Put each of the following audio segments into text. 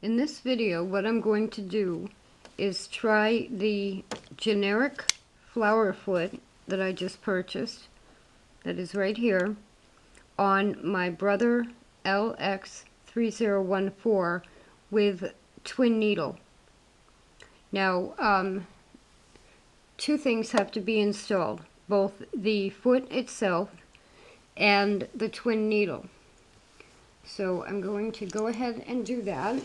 In this video, what I'm going to do is try the generic flower foot that I just purchased, that is right here, on my Brother LX3014 with twin needle. Now, two things have to be installed, both the foot itself and the twin needle. So I'm going to go ahead and do that.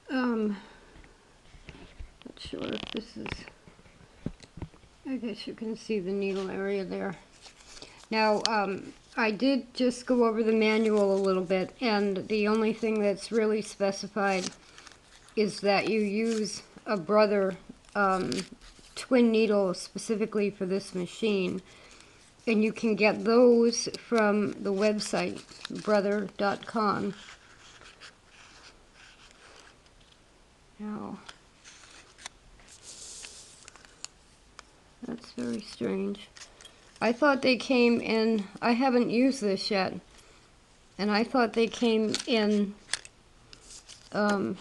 Not sure if this is, I guess you can see the needle area there. Now, I did just go over the manual a little bit, and the only thing that's really specified is that you use a Brother twin needle specifically for this machine, and you can get those from the website brother.com. Now, that's very strange. I thought they came in, I haven't used this yet, and I thought they came in, I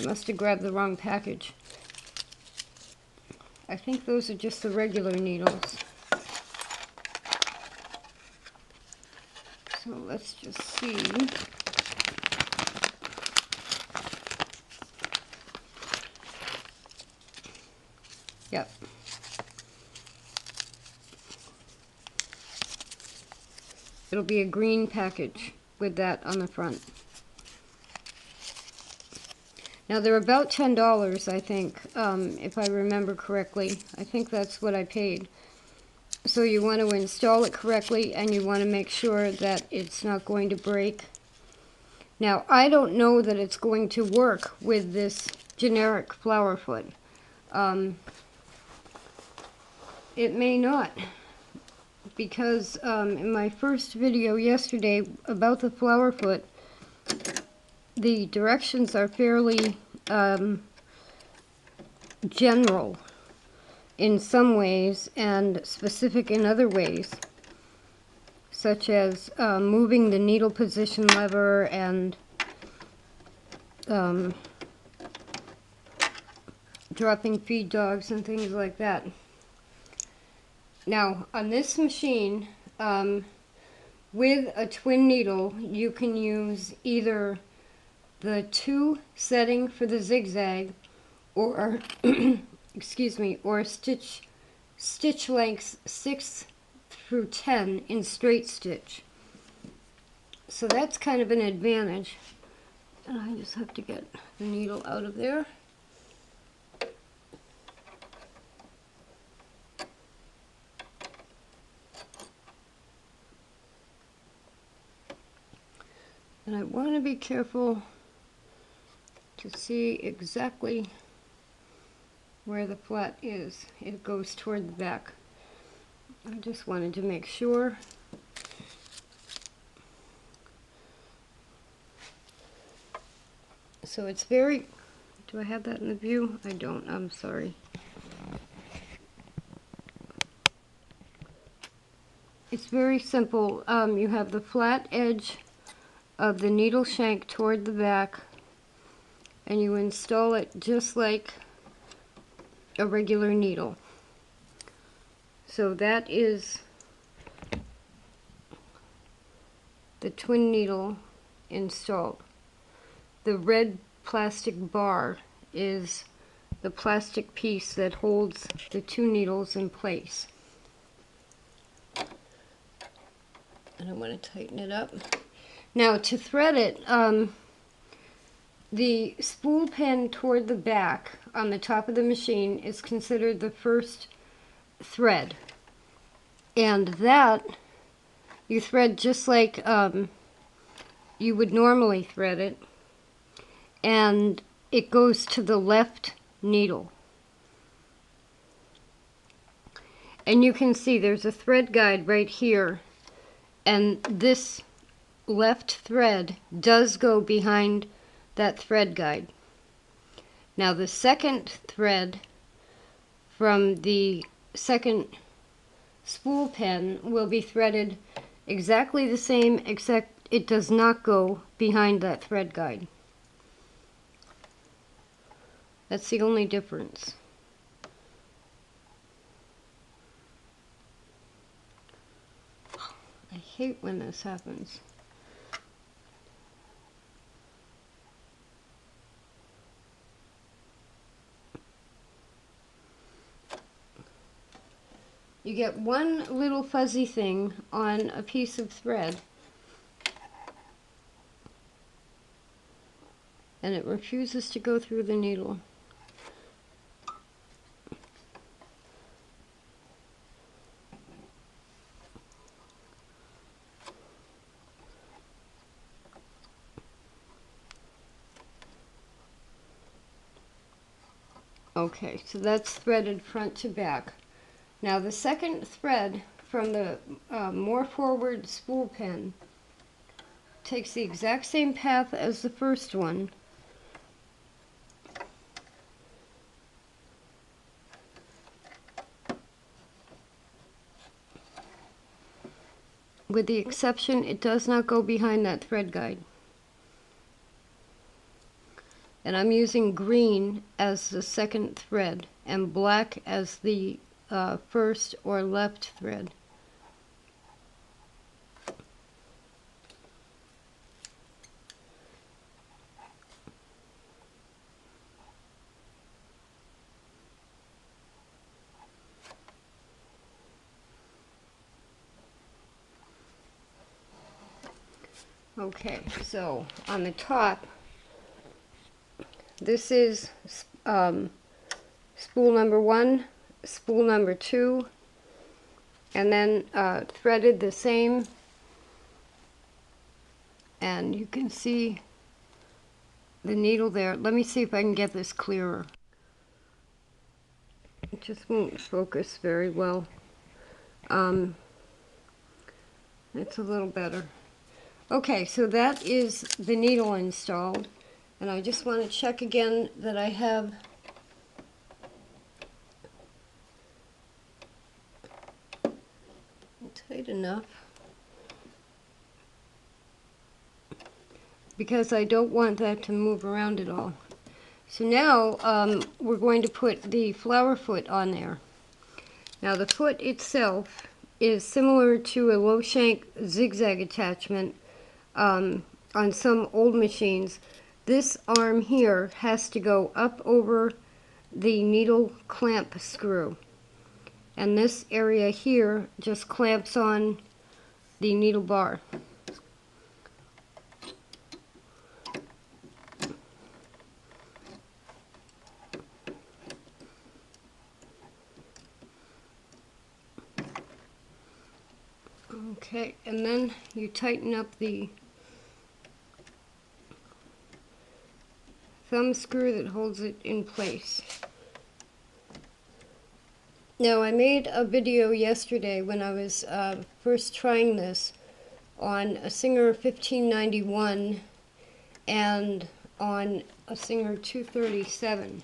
must have grabbed the wrong package. I think those are just the regular needles. So let's just see. Yep. It'll be a green package with that on the front. Now they're about $10, I think, if I remember correctly. I think that's what I paid. So you want to install it correctly, and you want to make sure that it's not going to break. Now, I don't know that it's going to work with this generic flower foot. It may not, because in my first video yesterday about the flower foot, the directions are fairly general in some ways and specific in other ways, such as moving the needle position lever and dropping feed dogs and things like that. Now, on this machine, with a twin needle, you can use either the 2 setting for the zigzag, or excuse me, or stitch lengths 6 through 10 in straight stitch. So that's kind of an advantage. And I just have to get the needle out of there. And I want to be careful to see exactly where the flat is. It goes toward the back. I just wanted to make sure. So it's very, do I have that in the view? I don't, I'm sorry. It's very simple. You have the flat edge of the needle shank toward the back, and you install it just like a regular needle. So that is the twin needle installed. The red plastic bar is the plastic piece that holds the 2 needles in place. And I want to tighten it up. Now, to thread it, the spool pin toward the back on the top of the machine is considered the first thread. And that you thread just like you would normally thread it. And it goes to the left needle. And you can see there's a thread guide right here. And this left thread does go behind that thread guide. Now the second thread from the second spool pin will be threaded exactly the same, except it does not go behind that thread guide. That's the only difference. I hate when this happens. You get one little fuzzy thing on a piece of thread, and it refuses to go through the needle. Okay, so that's threaded front to back. Now the second thread from the more forward spool pin takes the exact same path as the first one, with the exception it does not go behind that thread guide. And I'm using green as the second thread and black as the first or left thread. Okay, so on the top, this is spool number 1, spool number 2, and then threaded the same, and you can see the needle there. Let me see if I can get this clearer. It just won't focus very well. It's a little better. Okay, so that is the needle installed, and I just want to check again that I have tight enough, because I don't want that to move around at all. So now we're going to put the flower foot on there. Now the foot itself is similar to a low shank zigzag attachment on some old machines. This arm here has to go up over the needle clamp screw, and this area here just clamps on the needle bar. Okay, and then you tighten up the thumb screw that holds it in place. Now, I made a video yesterday when I was first trying this on a Singer 1591 and on a Singer 237.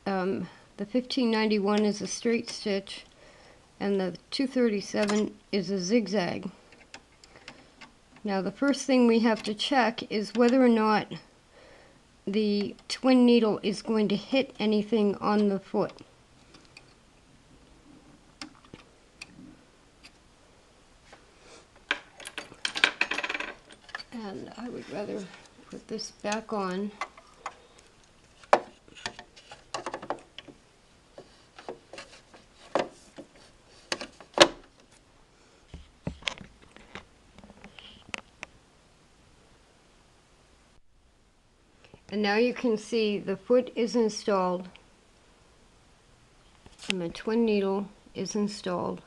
The 1591 is a straight stitch and the 237 is a zigzag. Now the first thing we have to check is whether or not the twin needle is going to hit anything on the foot. And I would rather put this back on. And now you can see the foot is installed and the twin needle is installed.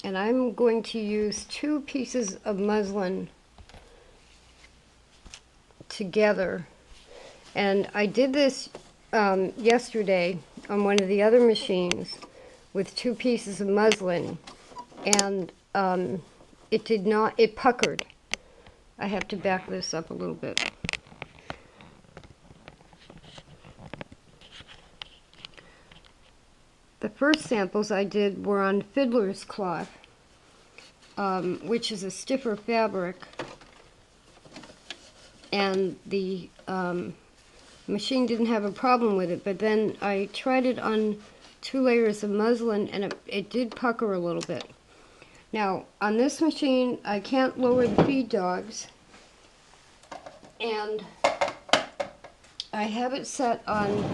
And I'm going to use 2 pieces of muslin together. And I did this yesterday on one of the other machines with 2 pieces of muslin, and it puckered. I have to back this up a little bit. The first samples I did were on fiddler's cloth, which is a stiffer fabric, and the machine didn't have a problem with it, but then I tried it on 2 layers of muslin, and it did pucker a little bit. Now, on this machine, I can't lower the feed dogs, and I have it set on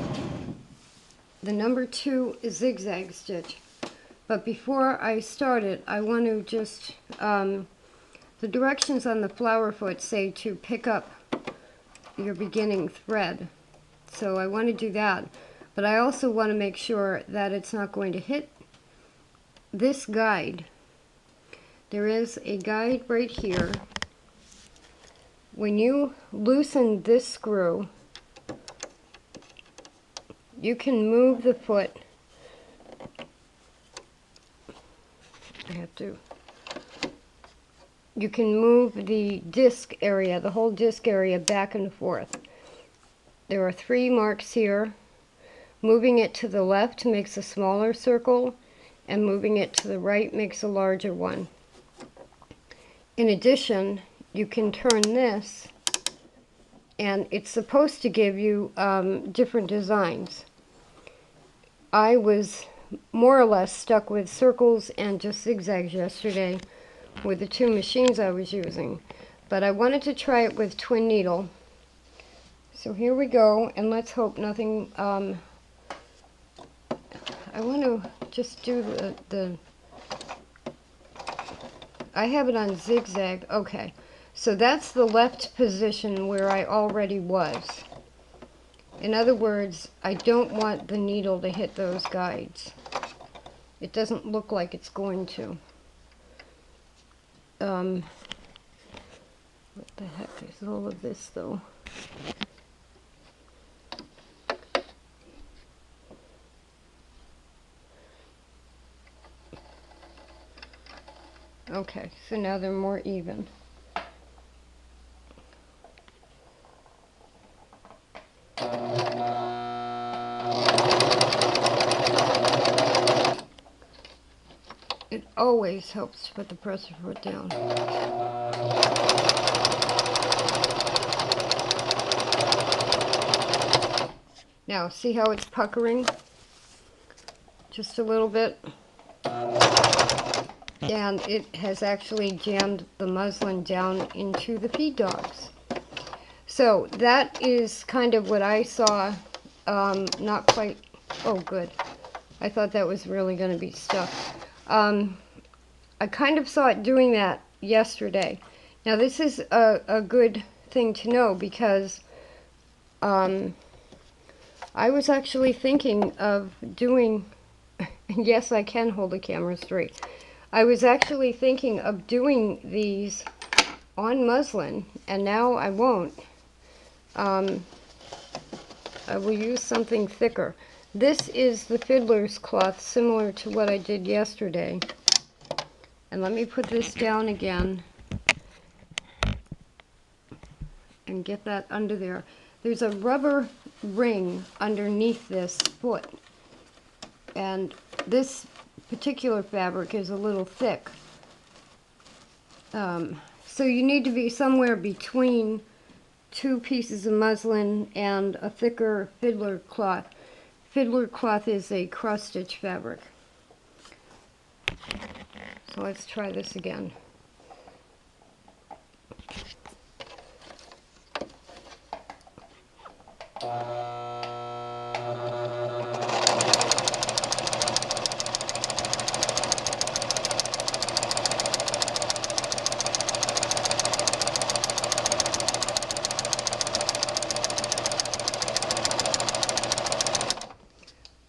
the number 2 zigzag stitch. But before I start it, I want to just, the directions on the flower foot say to pick up your beginning thread. So I want to do that. But I also want to make sure that it's not going to hit this guide. There is a guide right here. When you loosen this screw, you can move the foot. You can move the disc area, the whole disc area, back and forth. There are 3 marks here. Moving it to the left makes a smaller circle, and moving it to the right makes a larger one. In addition, you can turn this, and it's supposed to give you different designs. I was more or less stuck with circles and just zigzags yesterday with the 2 machines I was using, but I wanted to try it with twin needle. So here we go, and let's hope nothing, I want to just do the I have it on zigzag. Okay, so that's the left position where I already was. In other words, I don't want the needle to hit those guides. It doesn't look like it's going to. What the heck is all of this, though? Okay, so now they're more even. It always helps to put the presser foot down. Now, see how it's puckering? Just a little bit. And it has actually jammed the muslin down into the feed dogs. So that is kind of what I saw. Not quite, oh good. I thought that was really going to be stuck. I kind of saw it doing that yesterday. Now this is a good thing to know, because I was actually thinking of doing, yes, I can hold the camera straight. I was actually thinking of doing these on muslin, and now I won't. I will use something thicker. This is the fiddler's cloth, similar to what I did yesterday. And let me put this down again and get that under there. There's a rubber ring underneath this foot, and this particular fabric is a little thick. So you need to be somewhere between 2 pieces of muslin and a thicker fiddler cloth. Fiddler cloth is a cross-stitch fabric. So let's try this again.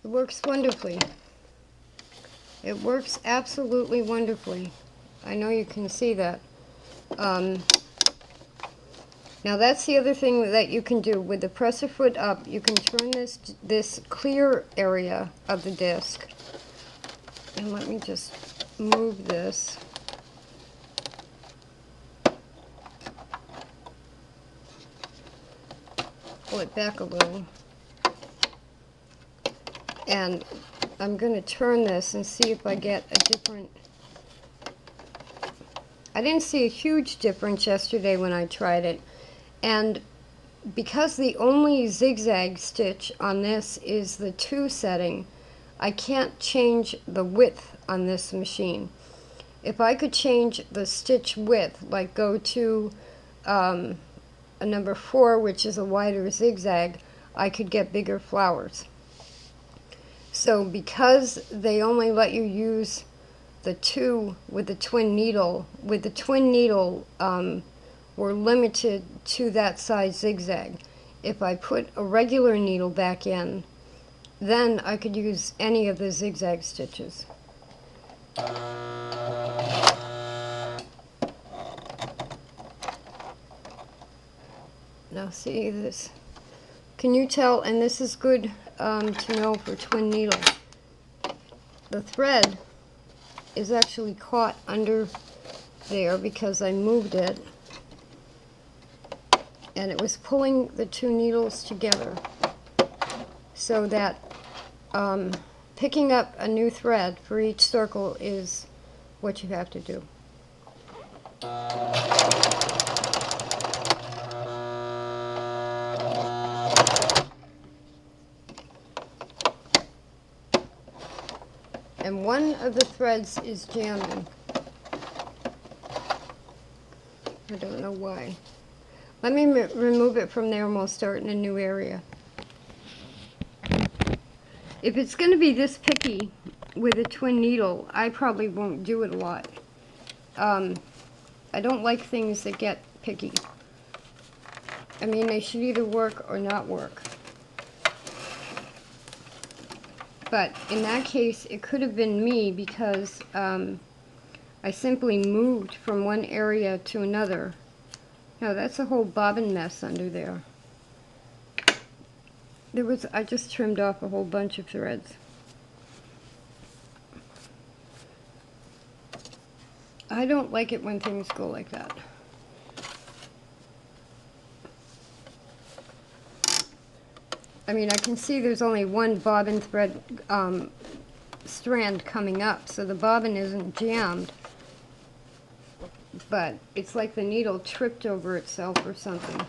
It works wonderfully. It works absolutely wonderfully. I know you can see that. Now that's the other thing that you can do with the presser foot up. You can turn this clear area of the disc. And let me just move this. Pull it back a little. And I'm going to turn this and see if I get a different I didn't see a huge difference yesterday when I tried it. And because the only zigzag stitch on this is the 2 setting, I can't change the width on this machine. If I could change the stitch width, like go to a number 4, which is a wider zigzag, I could get bigger flowers. So because they only let you use the 2 with the twin needle, we're limited to that size zigzag. If I put a regular needle back in, then I could use any of the zigzag stitches. Now see this. Can you tell, and this is good to know for twin needle, the thread is actually caught under there because I moved it, and it was pulling the 2 needles together, so that picking up a new thread for each circle is what you have to do. And one of the threads is jamming. I don't know why. Let me remove it from there and we'll start in a new area. If it's going to be this picky with a twin needle, I probably won't do it a lot. I don't like things that get picky. I mean, they should either work or not work. But in that case, it could have been me because I simply moved from one area to another. No, that's a whole bobbin mess under there. I just trimmed off a whole bunch of threads. I don't like it when things go like that. I mean, I can see there's only one bobbin thread strand coming up, so the bobbin isn't jammed. But it's like the needle tripped over itself or something.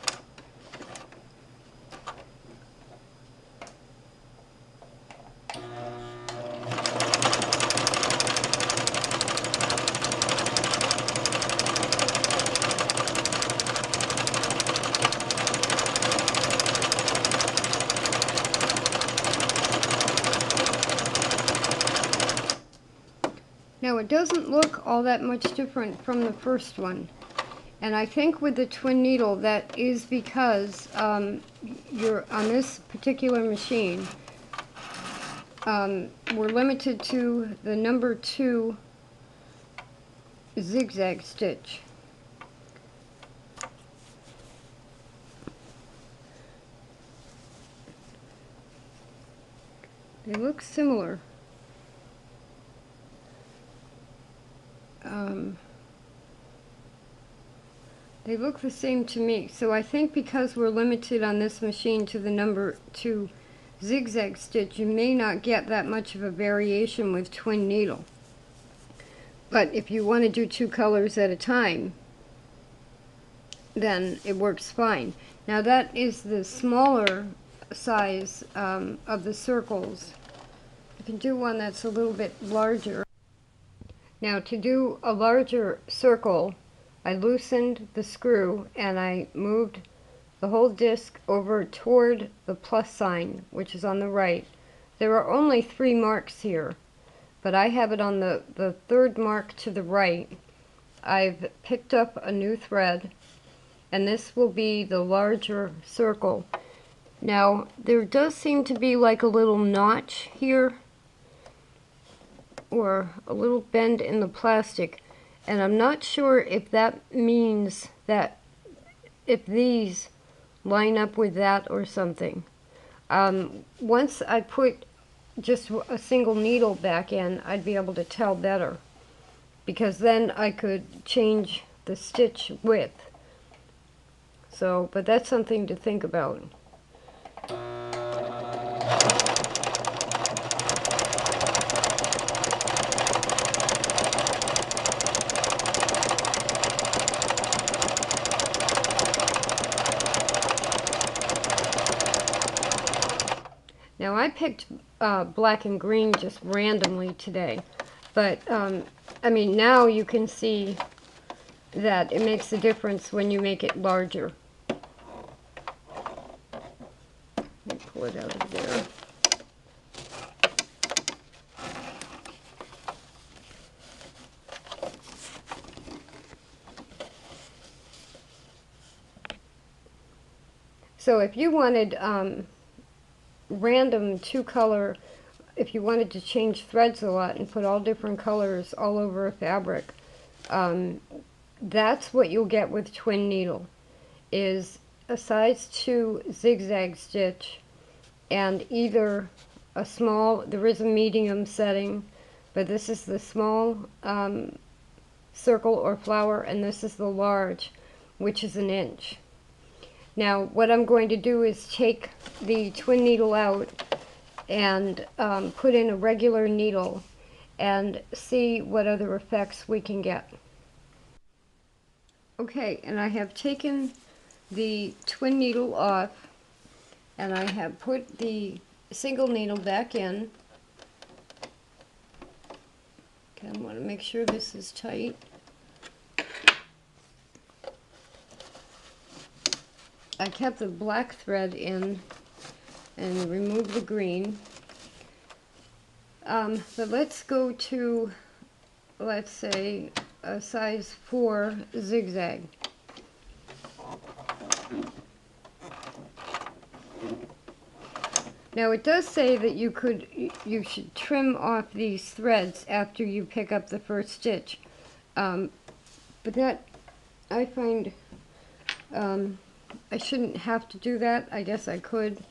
Now it doesn't look all that much different from the first one, and I think with the twin needle that is because you're on this particular machine, we're limited to the number 2 zigzag stitch. They look similar. They look the same to me, so I think because we're limited on this machine to the number 2 zigzag stitch, you may not get that much of a variation with twin needle. But if you want to do 2 colors at a time, then it works fine. Now that is the smaller size of the circles. You can do one that's a little bit larger. Now to do a larger circle, I loosened the screw and I moved the whole disc over toward the plus sign, which is on the right. There are only 3 marks here, but I have it on the 3rd mark to the right. I've picked up a new thread, and this will be the larger circle. Now, there does seem to be like a little notch here, or a little bend in the plastic, and I'm not sure if that means that if these line up with that or something. Once I put just a single needle back in, I'd be able to tell better, because then I could change the stitch width. So, but that's something to think about. Now I picked black and green just randomly today, but I mean, now you can see that it makes a difference when you make it larger. Let me pull it out of there. So if you wanted random two-color, if you wanted to change threads a lot and put all different colors all over a fabric, that's what you'll get with twin needle, is a size 2 zigzag stitch and either a small, there is a medium setting, but this is the small circle or flower, and this is the large, which is 1 inch. Now what I'm going to do is take the twin needle out and put in a regular needle and see what other effects we can get. Okay, and I have taken the twin needle off and I have put the single needle back in. Okay, I want to make sure this is tight. I kept the black thread in and removed the green. But let's go to, let's say, a size 4 zigzag. Now it does say that you should trim off these threads after you pick up the first stitch, but that I find I shouldn't have to do that. I guess I could.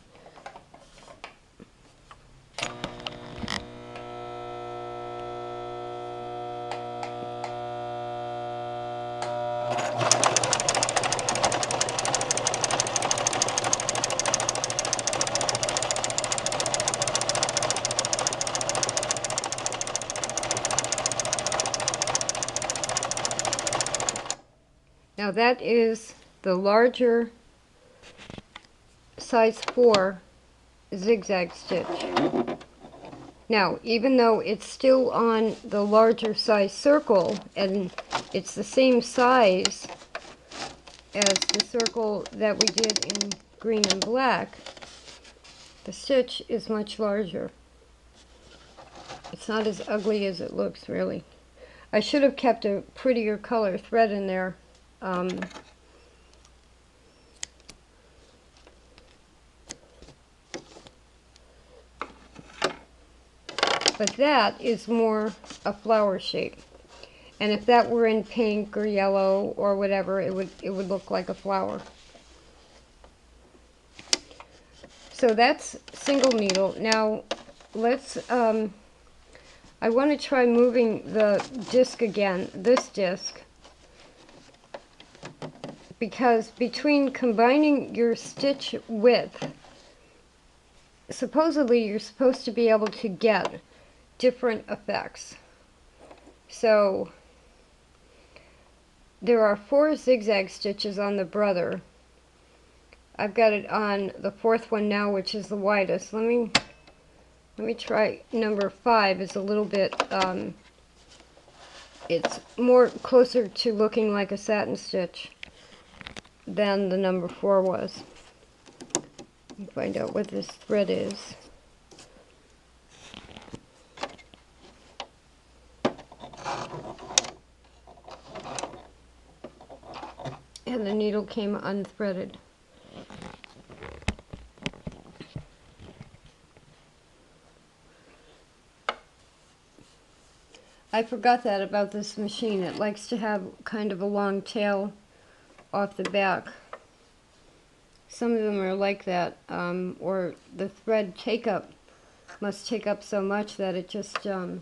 Now that is the larger size 4 zigzag stitch. Now, even though it's still on the larger size circle and it's the same size as the circle that we did in green and black, the stitch is much larger. It's not as ugly as it looks, really. I should have kept a prettier color thread in there. But that is more a flower shape. And if that were in pink or yellow or whatever, it would look like a flower. So that's single needle. Now let's I want to try moving the disc again, this disc, because between combining your stitch width, supposedly you're supposed to be able to get different effects. So there are 4 zigzag stitches on the Brother. I've got it on the 4th one now, which is the widest. Let me try number 5. Is a little bit it's more closer to looking like a satin stitch than the number 4 was. Let me find out what this thread is. And the needle came unthreaded. I forgot that about this machine. It likes to have kind of a long tail off the back. Some of them are like that, or the thread must take up so much that it just comes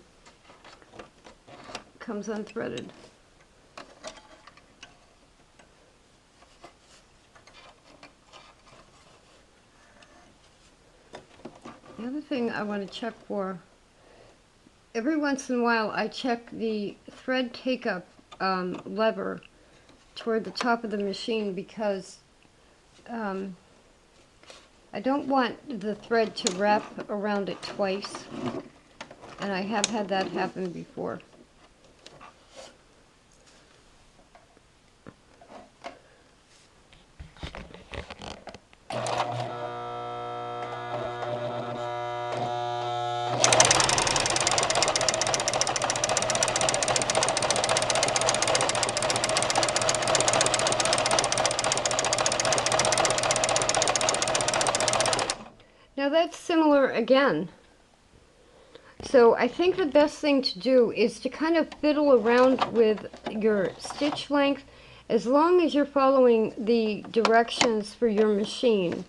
unthreaded. The other thing I want to check for, every once in a while I check the thread take-up lever toward the top of the machine, because I don't want the thread to wrap around it twice, and I have had that happen before. Now that's similar again. So I think the best thing to do is to kind of fiddle around with your stitch length as long as you're following the directions for your machine.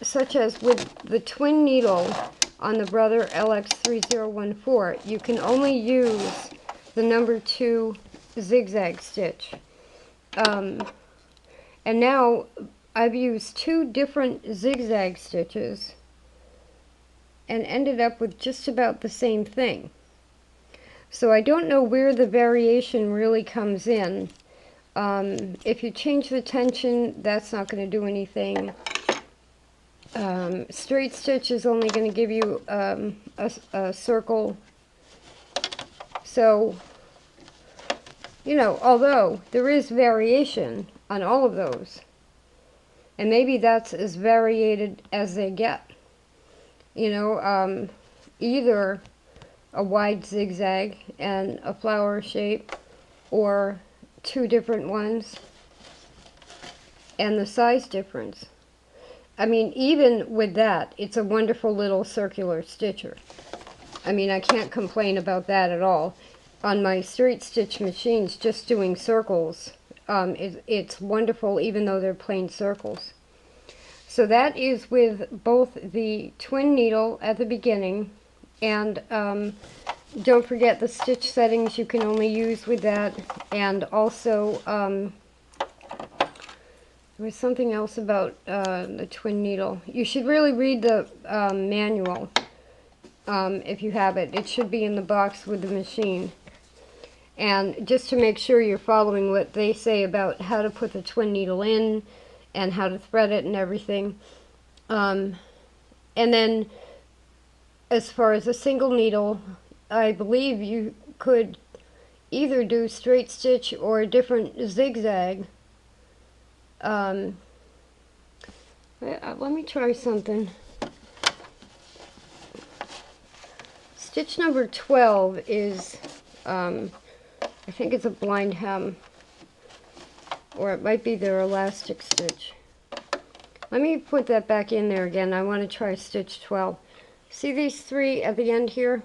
Such as with the twin needle on the Brother LX3014, you can only use the number 2 zigzag stitch. And now I've used 2 different zigzag stitches and ended up with just about the same thing. So I don't know where the variation really comes in. If you change the tension, that's not going to do anything. Straight stitch is only going to give you a circle. So, you know, although there is variation on all of those, and maybe that's as variated as they get. You know, either a wide zigzag and a flower shape, or 2 different ones, and the size difference. I mean, even with that, it's a wonderful little circular stitcher. I mean, I can't complain about that at all. On my straight stitch machines, just doing circles, it's wonderful even though they're plain circles. So that is with both the twin needle at the beginning, and don't forget the stitch settings you can only use with that, and also there was something else about the twin needle. You should really read the manual if you have it. It should be in the box with the machine. And just to make sure you're following what they say about how to put the twin needle in and how to thread it and everything. And then as far as a single needle, I believe you could either do straight stitch or a different zigzag. Let me try something. Stitch number 12 is, I think it's a blind hem, or it might be their elastic stitch. Let me put that back in there again. I want to try stitch 12. See these 3 at the end here?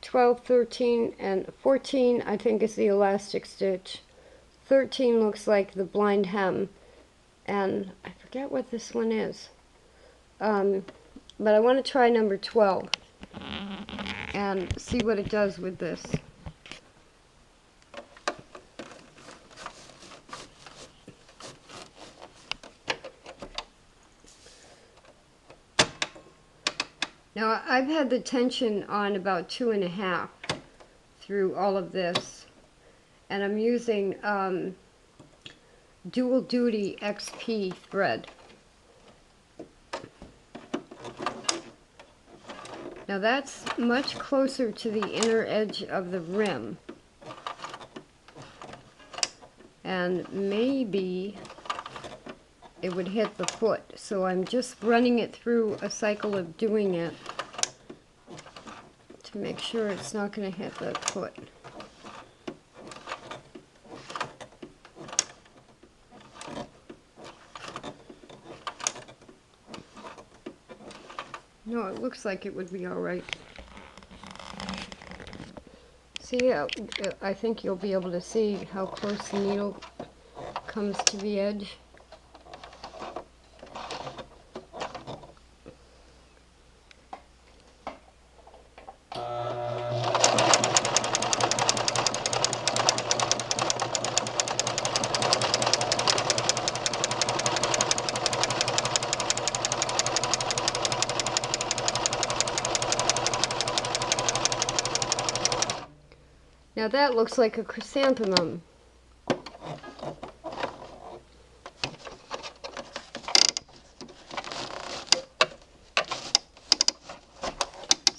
12, 13, and 14 I think is the elastic stitch. 13 looks like the blind hem, and I forget what this one is. But I want to try number 12 and see what it does with this. Now I've had the tension on about 2.5 through all of this, and I'm using Dual Duty XP thread. Now that's much closer to the inner edge of the rim, and maybe it would hit the foot, so I'm just running it through a cycle of doing it to make sure it's not going to hit the foot. No, it looks like it would be alright. See, I think you'll be able to see how close the needle comes to the edge. Now that looks like a chrysanthemum.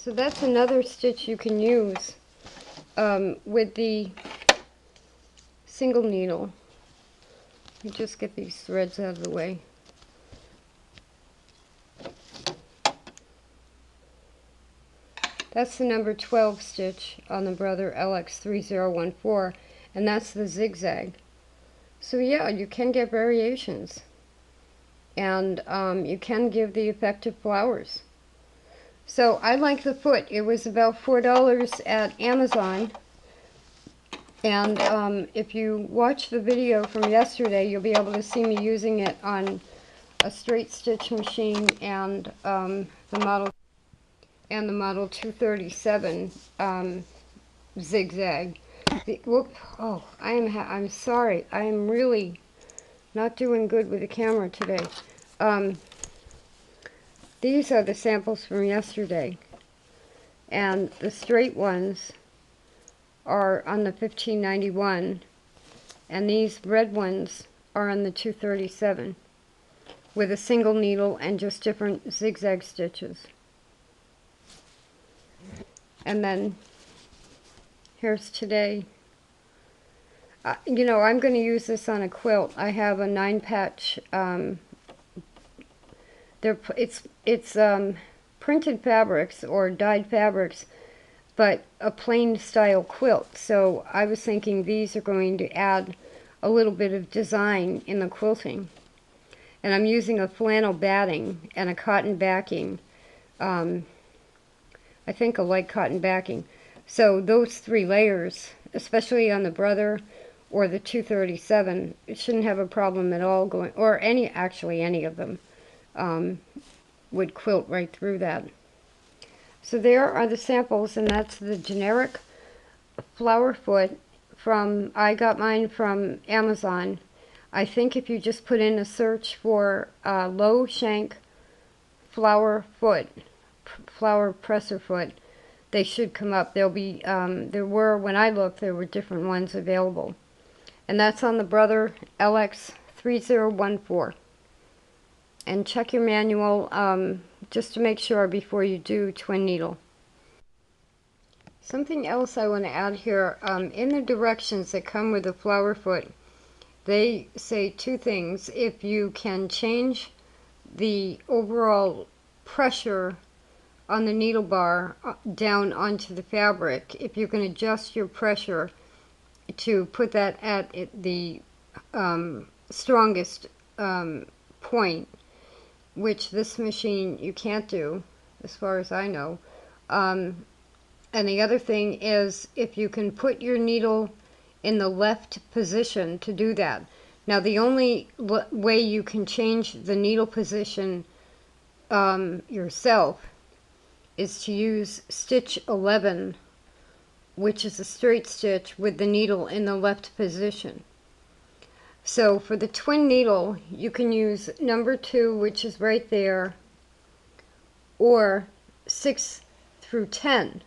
So that's another stitch you can use with the single needle. You just get these threads out of the way. That's the number 12 stitch on the Brother LX3014, and that's the zigzag. So yeah, you can get variations, and you can give the effective flowers. So I like the foot. It was about $4 at Amazon, and if you watch the video from yesterday, you'll be able to see me using it on a straight stitch machine and the model 237 zigzag. I'm sorry. I am really not doing good with the camera today. These are the samples from yesterday, and the straight ones are on the 1591, and these red ones are on the 237 with a single needle and just different zigzag stitches. And then here's today. You know, I'm going to use this on a quilt. I have a 9-patch. It's printed fabrics or dyed fabrics, but a plain style quilt. So I was thinking these are going to add a little bit of design in the quilting. And I'm using a flannel batting and a cotton backing. I think a light cotton backing. So those 3 layers, especially on the Brother or the 237, it shouldn't have a problem at all going, or actually any of them would quilt right through that. So there are the samples, and that's the generic flower foot from, I got mine from Amazon. I think if you just put in a search for low shank flower foot, flower presser foot, they should come up. There'll be, when I looked, there were different ones available. And that's on the Brother LX3014. And check your manual just to make sure before you do twin needle. Something else I want to add here, in the directions that come with the flower foot, they say 2 things. If you can change the overall pressure on the needle bar down onto the fabric, if you can adjust your pressure to put that at the strongest point, which this machine you can't do as far as I know. And the other thing is if you can put your needle in the left position to do that. Now the only way you can change the needle position yourself is to use stitch 11, which is a straight stitch with the needle in the left position. So for the twin needle, you can use number 2, which is right there, or 6 through 10.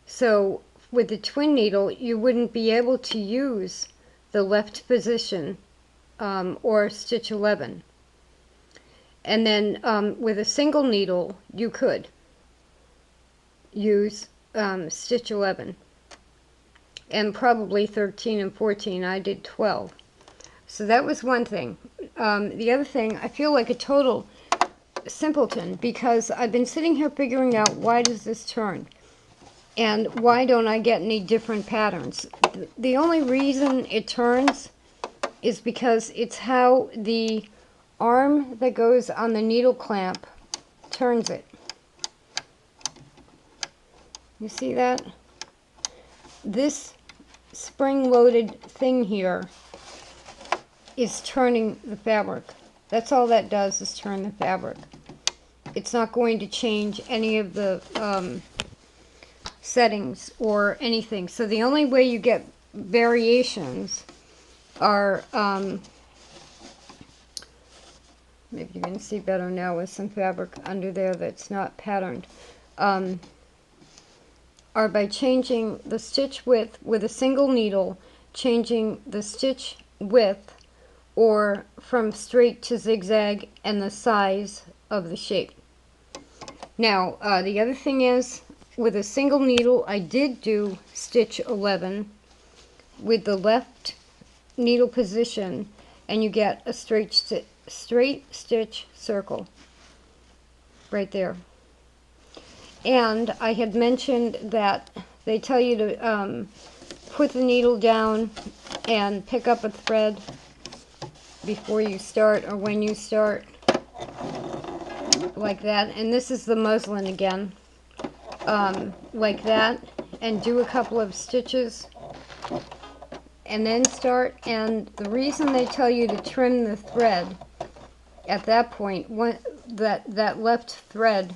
So with the twin needle, you wouldn't be able to use the left position or stitch 11. And then with a single needle, you could use stitch 11. And probably 13 and 14. I did 12. So that was one thing. The other thing, I feel like a total simpleton because I've been sitting here figuring out why does this turn? And why don't I get any different patterns? The only reason it turns is because it's how the arm that goes on the needle clamp turns it. You see that? This spring-loaded thing here is turning the fabric. That's all that does, is turn the fabric. It's not going to change any of the settings or anything. So the only way you get variations are, maybe you can see better now with some fabric under there that's not patterned, are by changing the stitch width with a single needle, changing the stitch width or from straight to zigzag and the size of the shape. Now, the other thing is, with a single needle, I did do stitch 11 with the left needle position, and you get a straight stitch circle right there. And I had mentioned that they tell you to put the needle down and pick up a thread before you start or when you start, like that. And this is the muslin again, like that, and do a couple of stitches and then start. And the reason they tell you to trim the thread at that point, that left thread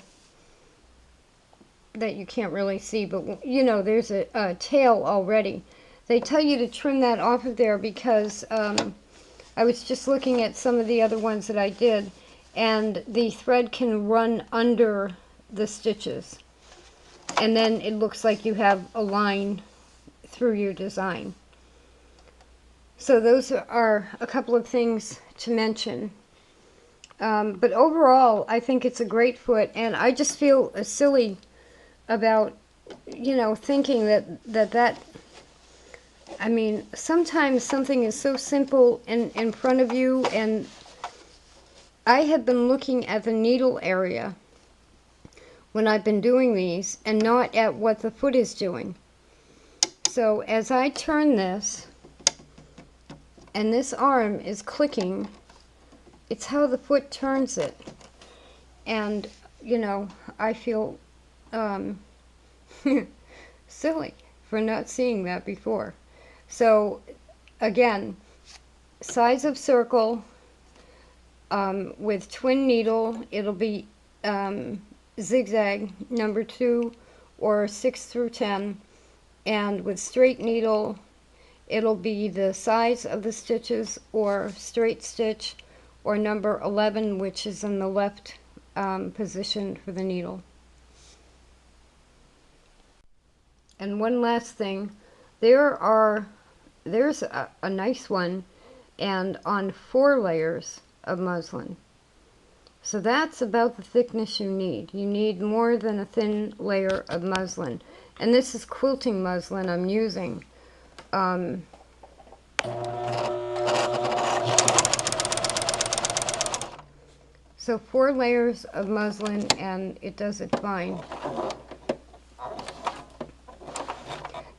that you can't really see, but you know there's a tail already. They tell you to trim that off of there because I was just looking at some of the other ones that I did, and the thread can run under the stitches, and then it looks like you have a line through your design. So those are a couple of things to mention. But overall, I think it's a great foot, and I just feel silly about, you know, thinking that I mean, sometimes something is so simple in front of you, and I have been looking at the needle area when I've been doing these and not at what the foot is doing. So as I turn this, and this arm is clicking, it's how the foot turns it. And, you know, I feel silly for not seeing that before. So, again, size of circle, with twin needle, it'll be zigzag number 2 or 6 through 10, and with straight needle, it'll be the size of the stitches or straight stitch or number 11, which is in the left position for the needle. And one last thing, there's a nice one, and on 4 layers of muslin. So that's about the thickness you need. You need more than a thin layer of muslin. And this is quilting muslin I'm using. So 4 layers of muslin, and it does it fine.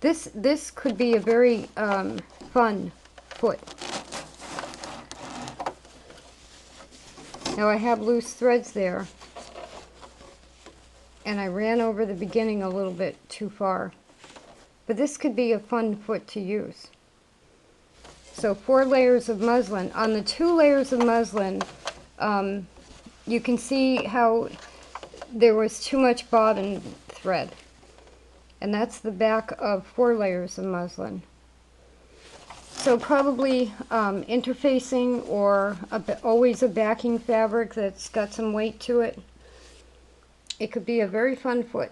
This could be a very fun foot. Now I have loose threads there, and I ran over the beginning a little bit too far. But this could be a fun foot to use. So 4 layers of muslin. On the 2 layers of muslin, you can see how there was too much bobbin thread. And that's the back of 4 layers of muslin. So probably interfacing or always a backing fabric that's got some weight to it. It could be a very fun foot.